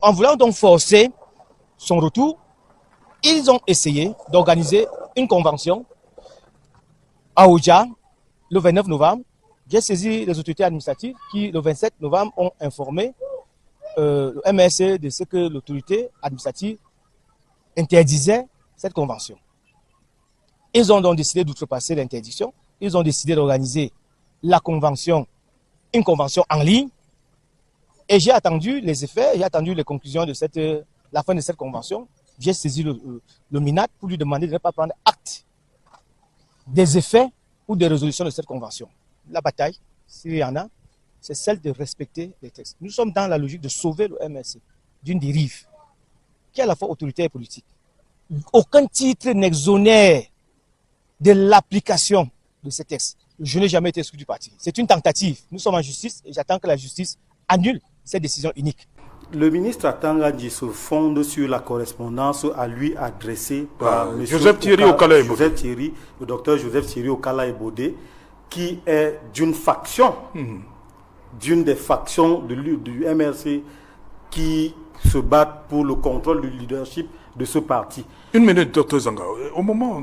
En voulant donc forcer son retour, ils ont essayé d'organiser une convention à Oudja le 29 novembre. J'ai saisi les autorités administratives qui, le 27 novembre, ont informé le MRC de ce que l'autorité administrative interdisait cette convention. Ils ont donc décidé d'outrepasser l'interdiction. Ils ont décidé d'organiser une convention en ligne. Et j'ai attendu les effets, j'ai attendu les conclusions de la fin de cette convention. J'ai saisi le MINAT pour lui demander de ne pas prendre acte des effets ou des résolutions de cette convention. La bataille, s'il y en a, c'est celle de respecter les textes. Nous sommes dans la logique de sauver le MRC d'une dérive qui est à la fois autoritaire et politique. Aucun titre n'exonère de l'application de ces textes. Je n'ai jamais été exclu du parti. C'est une tentative. Nous sommes en justice et j'attends que la justice annule cette décision unique. Le ministre Atangadji se fonde sur la correspondance à lui adressée par Joseph Thierry Okala-Ebodé. Joseph Thierry, le docteur Joseph Thierry Okala-Ebodé, qui est d'une faction, d'une des factions du MRC qui se battent pour le contrôle du leadership de ce parti. Une minute, docteur Zanga. Au moment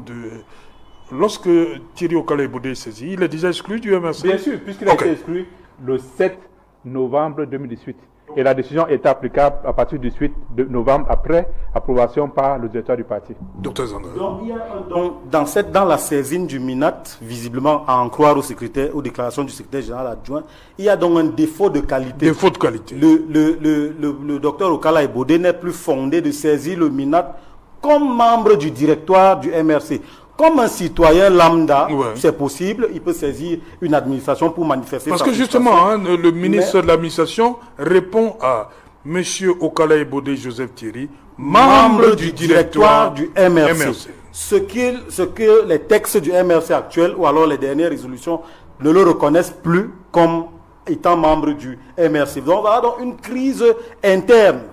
lorsque Thierry Okala-Ebodé est saisi, il est déjà exclu du MRC? Bien sûr, puisqu'il a été exclu le 7 novembre 2018. Et la décision est applicable à partir du 8 novembre après approbation par le directeur du parti. Docteur Zanga. Donc, il y a dans la saisine du MINAT, visiblement à en croire aux déclarations du secrétaire général adjoint, il y a donc un défaut de qualité. Défaut de qualité. Le docteur Okala-Ebodé n'est plus fondé de saisir le MINAT comme membre du directoire du MRC. Comme un citoyen lambda, c'est possible, il peut saisir une administration pour manifester Parce sa que justement, le ministre de l'administration répond à M. Okala-Ebodé Joseph Thierry, membre du directoire du MRC. Ce que les textes du MRC actuel ou alors les dernières résolutions ne le reconnaissent plus comme étant membre du MRC. Donc, on va avoir une crise interne.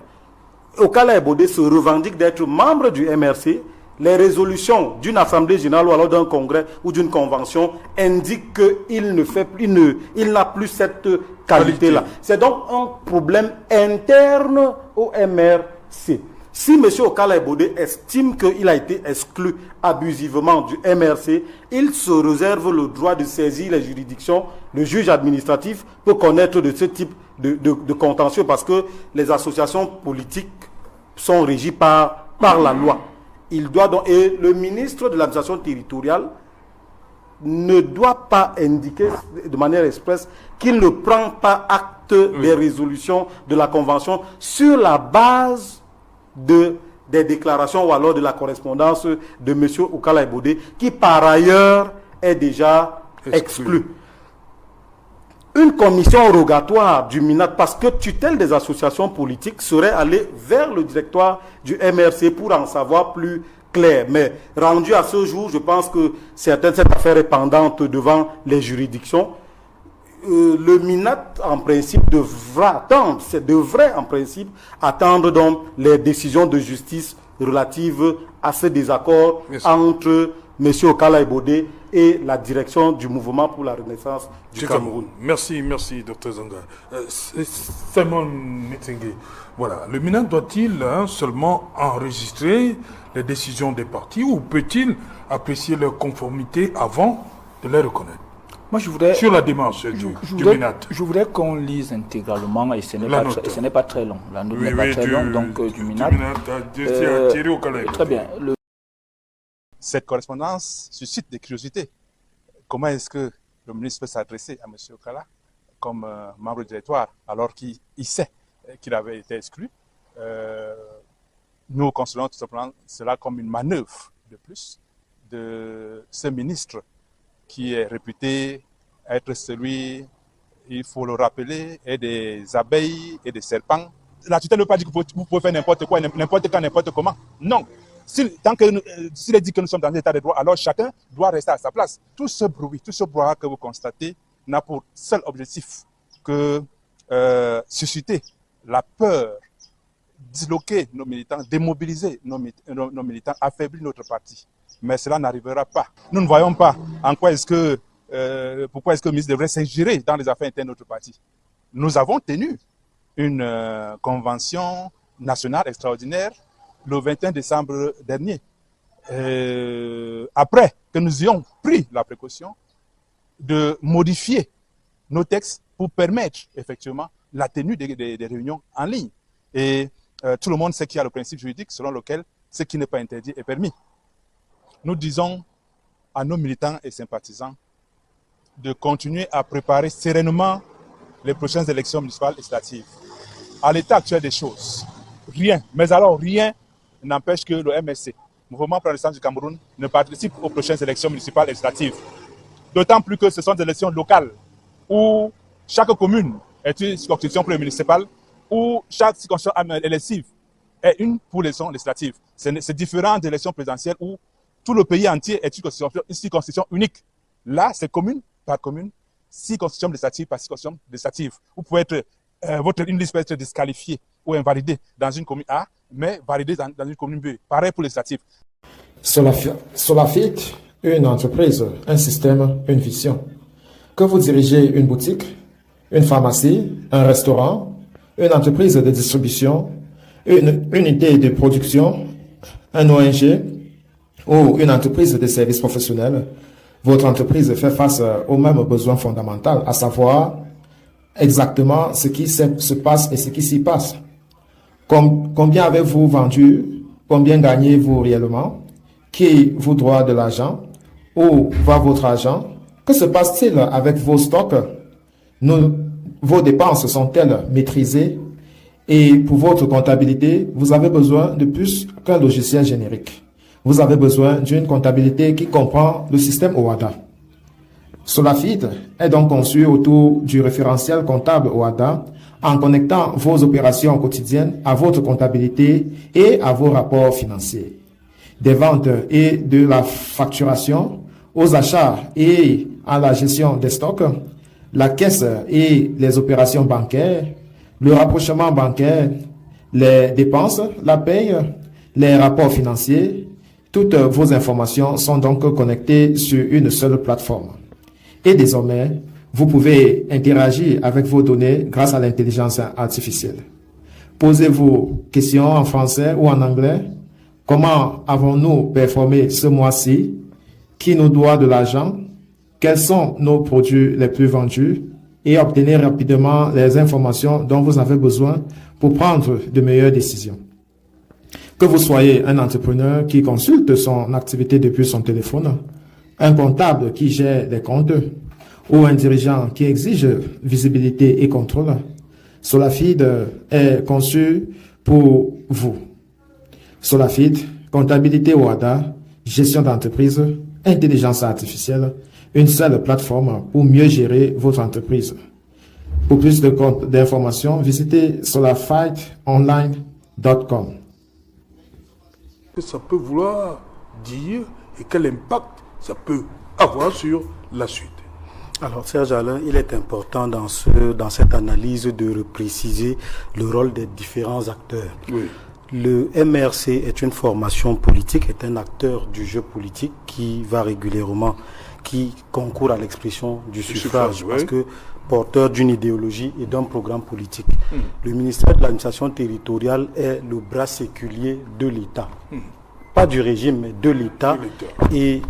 Okala-Ebodé se revendique d'être membre du MRC. Les résolutions d'une assemblée générale ou alors d'un congrès ou d'une convention indiquent qu'il n'a plus cette qualité-là. C'est donc un problème interne au MRC. Si M. Okala-Ebodé estime qu'il a été exclu abusivement du MRC, il se réserve le droit de saisir les juridictions. Le juge administratif peut connaître de ce type de contentieux parce que les associations politiques sont régies par la loi. Il doit donc, et le ministre de l'administration territoriale ne doit pas indiquer de manière expresse qu'il ne prend pas acte des résolutions de la Convention sur la base des déclarations ou alors de la correspondance de M. Okala-Ebodé, qui par ailleurs est déjà exclu. Une commission rogatoire du MINAT, parce que tutelle des associations politiques, serait allée vers le directoire du MRC pour en savoir plus clair. Mais rendu à ce jour, je pense que cette affaire est pendante devant les juridictions. Le MINAT, en principe, devrait en principe attendre donc les décisions de justice relatives à ce désaccord entre M. Okala-Ebodé et la direction du mouvement pour la renaissance du Cameroun. Merci, Dr Zanga. Simon Nitsingue, voilà, le MINAT doit-il seulement enregistrer les décisions des partis ou peut-il apprécier leur conformité avant de les reconnaître? Moi, je voudrais, sur la démarche du MINAT. Je voudrais qu'on lise intégralement, et ce n'est pas très long. La note n'est pas très longue, donc du MINAT. Très bien. Cette correspondance suscite des curiosités. Comment est-ce que le ministre peut s'adresser à M. Okala comme membre du directoire alors qu'il sait qu'il avait été exclu? Nous considérons tout simplement cela comme une manœuvre de plus de ce ministre qui est réputé être celui, il faut le rappeler, et des abeilles et des serpents. La tutelle ne veut pas dire que vous pouvez faire n'importe quoi, n'importe quand, n'importe comment. Non. S'il est dit que nous sommes dans un état de droit, alors chacun doit rester à sa place. Tout ce bruit, tout ce brouhaha que vous constatez n'a pour seul objectif que susciter la peur, disloquer nos militants, démobiliser nos militants, affaiblir notre parti. Mais cela n'arrivera pas. Nous ne voyons pas en quoi pourquoi est-ce que le ministre devrait s'ingérer dans les affaires internes de notre parti. Nous avons tenu une convention nationale extraordinaire le 21 décembre dernier. Après que nous ayons pris la précaution de modifier nos textes pour permettre effectivement la tenue des réunions en ligne. Et tout le monde sait qu'il y a le principe juridique selon lequel ce qui n'est pas interdit est permis. Nous disons à nos militants et sympathisants de continuer à préparer sereinement les prochaines élections municipales et législatives. À l'état actuel des choses, rien n'empêche que le MRC, Mouvement pour la Renaissance du Cameroun, ne participe aux prochaines élections municipales et législatives. D'autant plus que ce sont des élections locales où chaque commune est une circonscription pour le municipal, où chaque circonscription élective est une pour les élections législatives. C'est différent des élections présidentielles où tout le pays entier est une circonscription unique. Là, c'est commune par commune, circonscription législative par circonscription législative. Vous pouvez être, une liste peut être disqualifiée ou invalidée dans une commune A, mais validée dans une commune B. Pareil pour les législatives. Solafit, une entreprise, un système, une vision. Que vous dirigez une boutique, une pharmacie, un restaurant, une entreprise de distribution, une unité de production, un ONG ou une entreprise de services professionnels, votre entreprise fait face aux mêmes besoins fondamentaux, à savoir exactement ce qui se passe et ce qui s'y passe. Combien avez-vous vendu? Combien gagnez-vous réellement? Qui vous doit de l'argent? Où va votre argent? Que se passe-t-il avec vos stocks? Vos dépenses sont-elles maîtrisées? Et pour votre comptabilité, vous avez besoin de plus qu'un logiciel générique. Vous avez besoin d'une comptabilité qui comprend le système OHADA. Solafit est donc conçu autour du référentiel comptable OHADA en connectant vos opérations quotidiennes à votre comptabilité et à vos rapports financiers. Des ventes et de la facturation aux achats et à la gestion des stocks, la caisse et les opérations bancaires, le rapprochement bancaire, les dépenses, la paye, les rapports financiers, toutes vos informations sont donc connectées sur une seule plateforme. Et désormais, vous pouvez interagir avec vos données grâce à l'intelligence artificielle. Posez vos questions en français ou en anglais. Comment avons-nous performé ce mois-ci? Qui nous doit de l'argent? Quels sont nos produits les plus vendus? Et obtenir rapidement les informations dont vous avez besoin pour prendre de meilleures décisions. Que vous soyez un entrepreneur qui consulte son activité depuis son téléphone, un comptable qui gère des comptes ou un dirigeant qui exige visibilité et contrôle, Solafit est conçu pour vous. Solafit, comptabilité OHADA, gestion d'entreprise, intelligence artificielle, une seule plateforme pour mieux gérer votre entreprise. Pour plus d'informations, visitez solafitonline.com. Que ça peut vouloir dire et quel impact ça peut avoir sur la suite. Alors Serge Alain, il est important dans cette analyse de repréciser le rôle des différents acteurs. Oui. Le MRC est une formation politique, est un acteur du jeu politique qui concourt à l'expression du suffrage, parce que porteur d'une idéologie et d'un programme politique. Le ministère de l'administration territoriale est le bras séculier de l'État. Pas du régime, mais de l'État et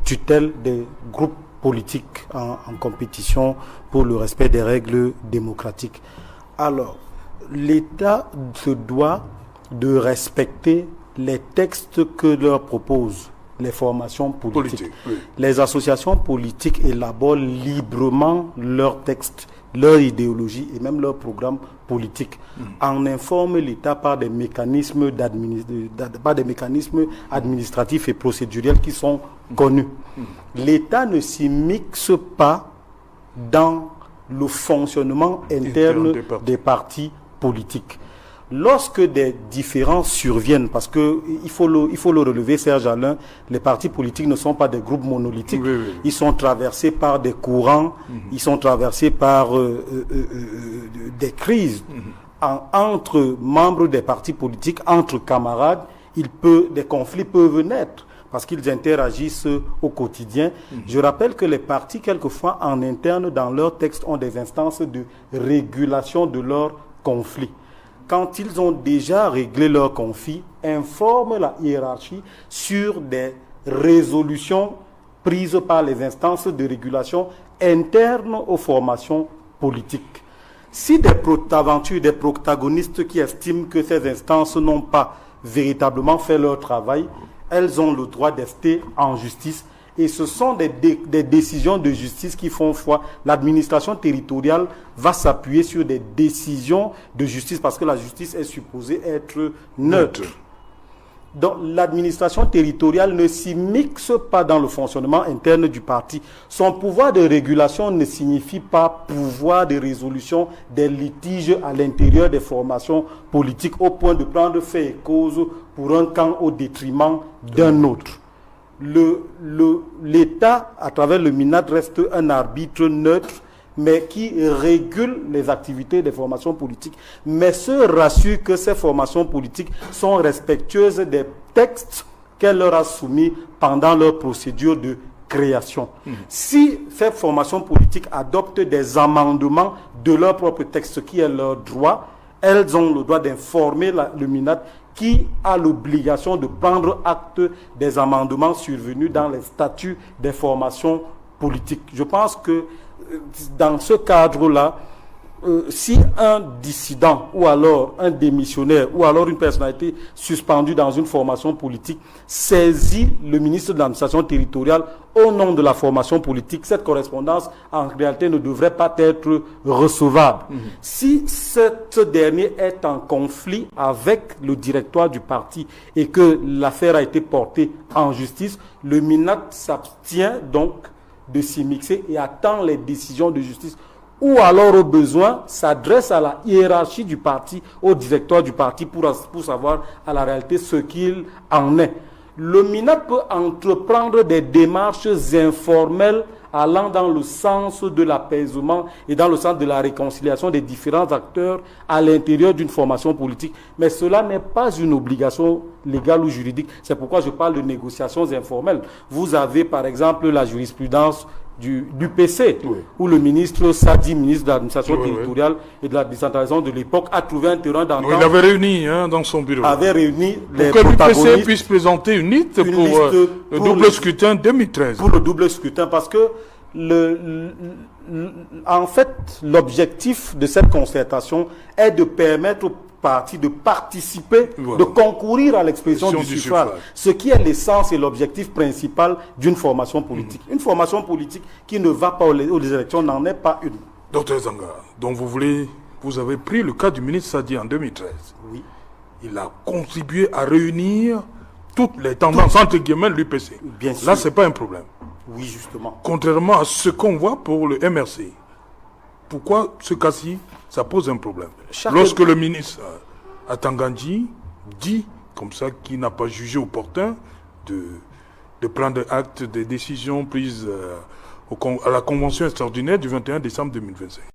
tutelle des groupes politiques en compétition pour le respect des règles démocratiques. Alors, l'État se doit de respecter les textes que leur proposent les formations politiques. Les associations politiques élaborent librement leurs textes, leur idéologie et même leur programme politique. En informe l'État par des mécanismes administratifs et procéduriels qui sont connus. L'État ne s'immisce pas dans le fonctionnement interne des partis politiques. Lorsque des différences surviennent, parce que il faut le relever, Serge Alain, les partis politiques ne sont pas des groupes monolithiques. Ils sont traversés par des courants, ils sont traversés par des crises. Entre membres des partis politiques, entre camarades, des conflits peuvent naître parce qu'ils interagissent au quotidien. Je rappelle que les partis, quelquefois en interne, dans leurs textes, ont des instances de régulation de leurs conflits. quand ils ont déjà réglé leur conflit, informent la hiérarchie sur des résolutions prises par les instances de régulation internes aux formations politiques. Si des protagonistes qui estiment que ces instances n'ont pas véritablement fait leur travail, elles ont le droit d'ester en justice. Et ce sont des décisions de justice qui font foi. L'administration territoriale va s'appuyer sur des décisions de justice parce que la justice est supposée être neutre. Donc l'administration territoriale ne s'immisce pas dans le fonctionnement interne du parti. Son pouvoir de régulation ne signifie pas pouvoir de résolution des litiges à l'intérieur des formations politiques au point de prendre fait et cause pour un camp au détriment d'un autre. L'État, à travers le MINAT, reste un arbitre neutre, mais qui régule les activités des formations politiques, mais se rassure que ces formations politiques sont respectueuses des textes qu'elle leur a soumis pendant leur procédure de création. Si ces formations politiques adoptent des amendements de leur propre texte, qui est leur droit, elles ont le droit d'informer le MINAT qui a l'obligation de prendre acte des amendements survenus dans les statuts des formations politiques. Je pense que dans ce cadre-là, si un dissident ou alors un démissionnaire ou alors une personnalité suspendue dans une formation politique saisit le ministre de l'administration territoriale au nom de la formation politique, cette correspondance en réalité ne devrait pas être recevable. Si cette dernier est en conflit avec le directoire du parti et que l'affaire a été portée en justice, le MINAT s'abstient donc de s'y mixer et attend les décisions de justice, ou alors au besoin s'adresse à la hiérarchie du parti, au directoire du parti pour savoir à la réalité ce qu'il en est. Le MINAT peut entreprendre des démarches informelles allant dans le sens de l'apaisement et dans le sens de la réconciliation des différents acteurs à l'intérieur d'une formation politique. Mais cela n'est pas une obligation légale ou juridique. C'est pourquoi je parle de négociations informelles. Vous avez par exemple la jurisprudence du PC, où le ministre Sadi, ministre de l'administration territoriale et de la décentralisation de l'époque, a trouvé un terrain d'entente. Il avait réuni dans son bureau. Avait réuni les pour que protagonistes. l'UPC puisse présenter une liste pour le double scrutin 2013. Pour le double scrutin, parce que en fait, l'objectif de cette concertation est de permettre aux partis de participer, de concourir à l'expression du suffrage, ce qui est l'essence et l'objectif principal d'une formation politique. Une formation politique qui ne va pas aux élections n'en est pas une. Docteur Zanga, donc vous avez pris le cas du ministre Sadi en 2013. Oui. Il a contribué à réunir toutes les tendances entre guillemets de l'UPC. Bien sûr. Là, c'est pas un problème. Oui, justement. Contrairement à ce qu'on voit pour le MRC. Pourquoi ce cas-ci, ça pose un problème? Lorsque le ministre Atangandji dit, comme ça, qu'il n'a pas jugé opportun de prendre acte des décisions prises à la convention extraordinaire du 21 décembre 2025.